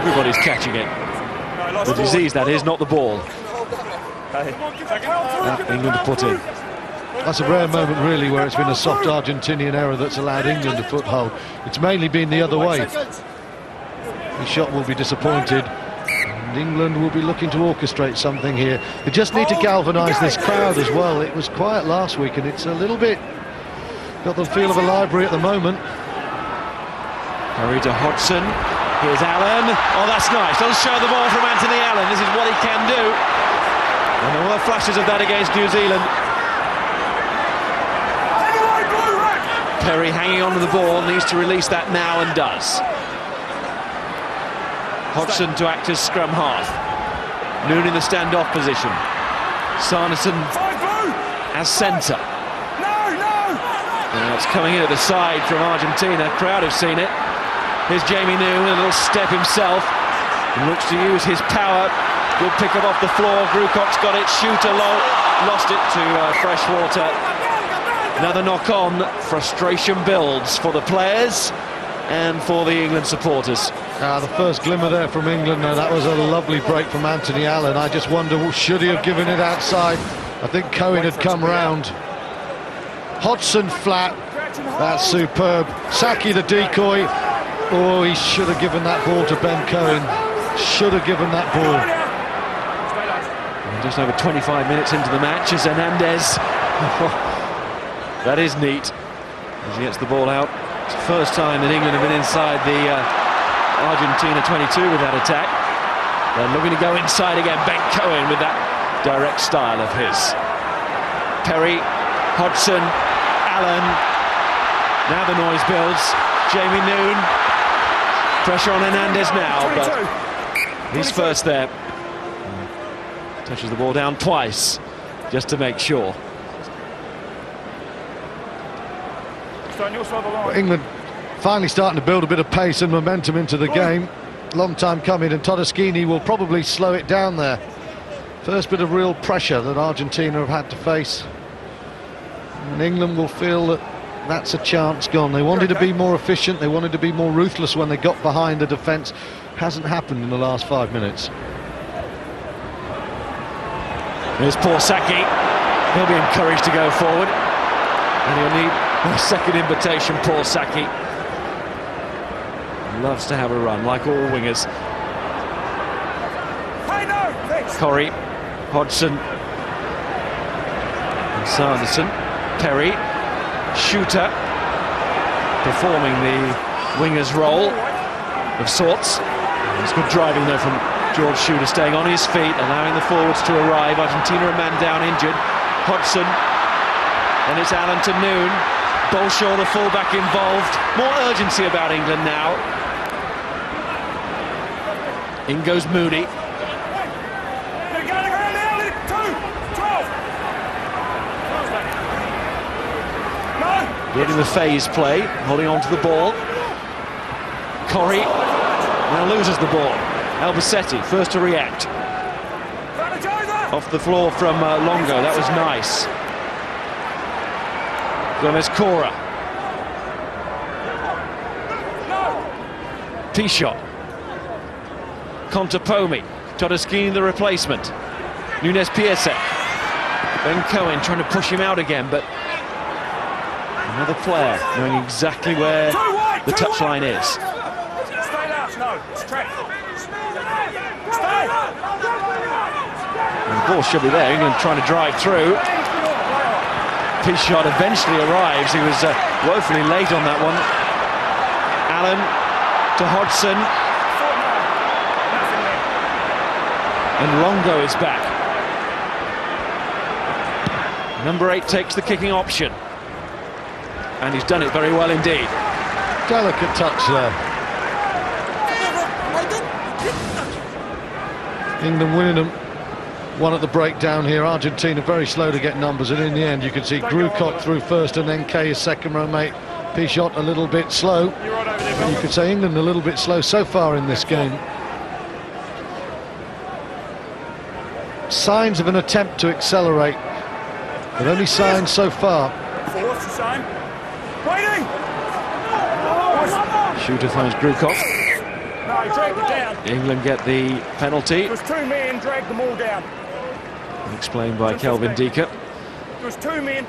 Everybody's catching it. The disease, that is, not the ball. England to put in. That's a rare moment, really, where it's been a soft Argentinian error that's allowed England a foothold. It's mainly been the other way. The shot will be disappointed, and England will be looking to orchestrate something here. They just need to galvanise this crowd as well. It was quiet last week, and it's a little bit got the feel of a library at the moment. Curry to Hodgson. Here's Allen. Oh, that's nice. Doesn't show the ball from Anthony Allen. This is what he can do. And there were flashes of that against New Zealand. Perry hanging on to the ball, needs to release that now and does. Hodgson to act as scrum half. Noon in the standoff position. Sanderson as centre. Now it's coming in at the side from Argentina. Crowd have seen it. Here's Jamie Noon, a little step himself. He looks to use his power. Good pick up off the floor. Grewcock's got it. Shooter low. Lost it to Freshwater. Another knock on. Frustration builds for the players and for the England supporters. The first glimmer there from England. Now that was a lovely break from Anthony Allen. I just wonder, should he have given it outside? I think Cohen had come round. Hodgson flat. That's superb. Saki the decoy. Oh, he should have given that ball to Ben Cohen. Should have given that ball. And just over 25 minutes into the match is Hernandez. That is neat as he gets the ball out. It's the first time that England have been inside the Argentina 22 with that attack. They're looking to go inside again. Ben Cohen with that direct style of his. Perry, Hodgson, Allen. Now the noise builds. Jamie Noon. Pressure on Hernandez now, but he's first there. Touches the ball down twice just to make sure. England finally starting to build a bit of pace and momentum into the game. Long time coming, and Todeschini will probably slow it down there. First bit of real pressure that Argentina have had to face, and England will feel that that's a chance gone. They wanted to be more efficient, they wanted to be more ruthless when they got behind the defence. Hasn't happened in the last 5 minutes. Here's poor Saki. He'll be encouraged to go forward, and he'll need a second invitation. Paul Saki loves to have a run, like all wingers. Corrie, Hodgson, and Sanderson. Perry, Shooter, performing the winger's role of sorts. It's good driving though from George Shooter, staying on his feet, allowing the forwards to arrive. Argentina a man down injured. Hodgson, and it's Allen to Noon. Bolshaw, the fullback, involved. More urgency about England now. In goes Mooney. Getting the phase play, holding on to the ball. Corrie now loses the ball. Albacete, first to react. Off the floor from Longo, that was nice. Gomez Cora. T-shot. Contepomi. Todeschini the replacement. Nunes Piesek. Ben Cohen trying to push him out again, but another player knowing exactly where the touchline is. And the ball should be there. England trying to drive through. Pichot eventually arrives. He was woefully late on that one. Allen to Hodgson. And Longo is back. Number 8 takes the kicking option. And he's done it very well indeed. Delicate touch there. England winning them. One at the breakdown here. Argentina very slow to get numbers, and in the end you can see Grewcock through first and then Kay, his second row mate. Pichot a little bit slow. And you could say England a little bit slow so far in this game. Signs of an attempt to accelerate, but only signs so far. Shooter finds Grewcock. No, he dragged it down. England get the penalty. It was 2 men, dragged them all down. Explained by Kelvin Deeker. It was 2 men.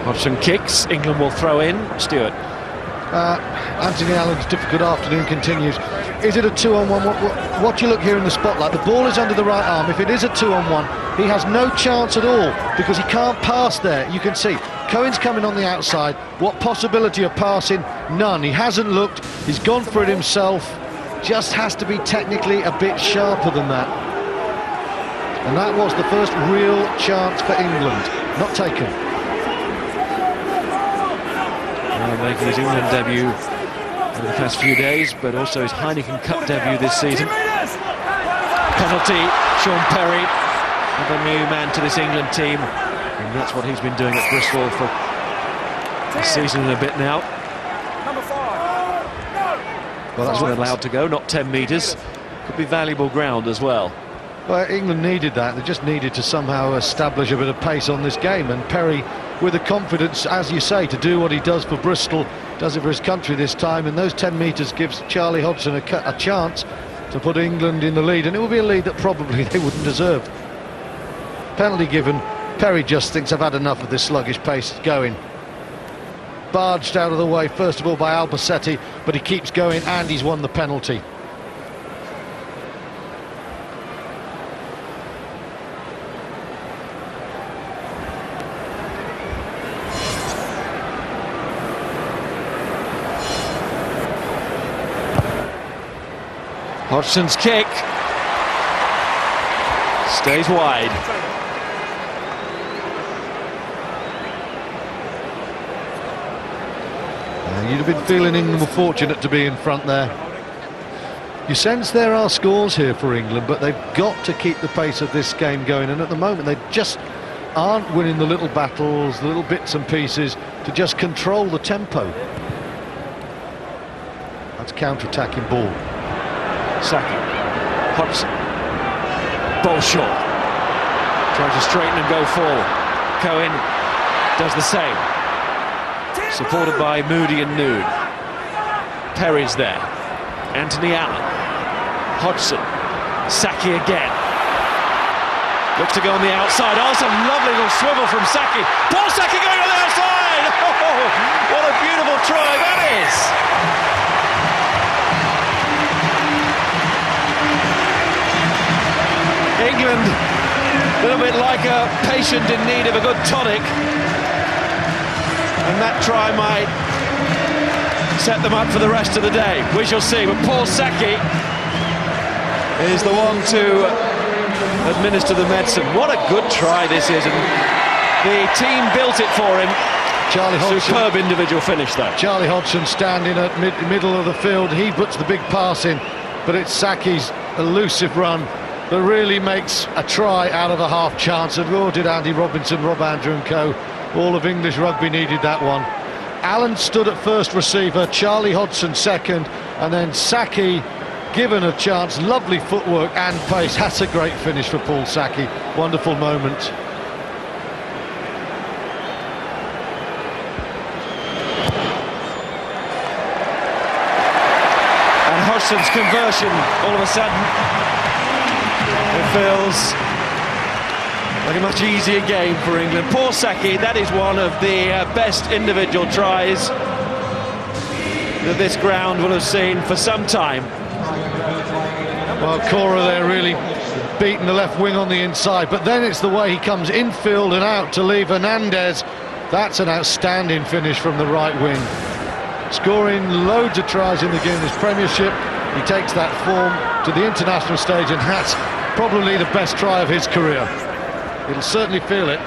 Hodgson kicks, England will throw in. Stewart. Anthony Allen's difficult afternoon continues. Is it a 2-on-1? What do you look here in the spotlight? The ball is under the right arm. If it is a 2-on-1, he has no chance at all because he can't pass there. You can see Cohen's coming on the outside. What possibility of passing? None. He hasn't looked. He's gone for it himself. Just has to be technically a bit sharper than that. And that was the first real chance for England. Not taken. Making his England debut in the past few days, but also his Heineken Cup debut this season. Penalty, Sean Perry, another new man to this England team, and that's what he's been doing at Bristol for a season and a bit now. Number 5. Well, that's not allowed to go, not 10 metres. Could be valuable ground as well. Well, England needed that. They just needed to somehow establish a bit of pace on this game, and Perry, with the confidence, as you say, to do what he does for Bristol, does it for his country this time, and those 10 metres gives Charlie Hodgson a chance to put England in the lead, and it will be a lead that probably they wouldn't deserve. Penalty given. Perry just thinks, I've had enough of this sluggish pace going. Barged out of the way, first of all, by Albacete, but he keeps going, and he's won the penalty. Hodgson's kick stays wide. You'd have been feeling England were fortunate to be in front there. You sense there are scores here for England, but they've got to keep the pace of this game going, and at the moment they just aren't winning the little battles, the little bits and pieces to just control the tempo. That's counter-attacking ball. Saki, Hodgson, ball short, tries to straighten and go forward. Cohen does the same, supported by Moody and Noon. Perry's there, Anthony Allen, Hodgson, Saki again, looks to go on the outside. Oh, some lovely little swivel from Saki. Paul Saki going on the outside. Oh, what a beautiful try that is. England, a little bit like a patient in need of a good tonic, and that try might set them up for the rest of the day. We shall see, but Paul Saki is the one to administer the medicine. What a good try this is, and the team built it for him. Charlie Hodgson, superb individual finish though. Charlie Hodgson standing at middle of the field, he puts the big pass in, but it's Saki's elusive run that really makes a try out of a half chance. And oh, did Andy Robinson, Rob Andrew and co. All of English rugby needed that one. Allen stood at first receiver, Charlie Hodgson second, and then Saki given a chance. Lovely footwork and pace. That's a great finish for Paul Saki. Wonderful moment. And Hodgson's conversion, all of a sudden, it feels like a much easier game for England. Paul Saki, that is one of the best individual tries that this ground will have seen for some time. Well, Cora there really beating the left wing on the inside, but then it's the way he comes infield and out to leave Hernandez. That's an outstanding finish from the right wing. Scoring loads of tries in the Guinness Premiership. He takes that form to the international stage, and that's probably the best try of his career. It'll certainly feel it.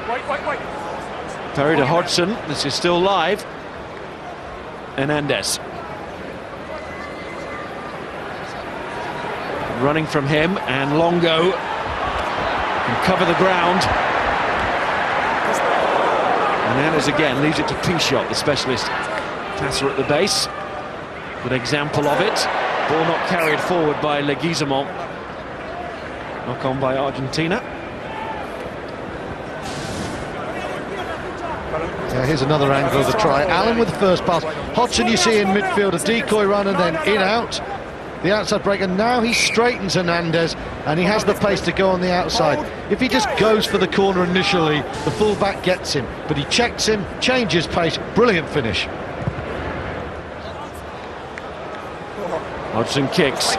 Wait. Perry to Hodgson. This is still live. Hernandez. Running from him, and Longo can cover the ground. Hernandez again leaves it to Pichot, the specialist passer at the base. Good example of it. Ball not carried forward by Leguizamon. Knock on by Argentina. Yeah, here's another angle of the try. Allen with the first pass. Hodgson you see in midfield, a decoy run and then in out. The outside break, and now he straightens Hernandez, and he has the pace to go on the outside. If he just goes for the corner initially, the fullback gets him, but he checks him, changes pace, brilliant finish. Hodgson kicks.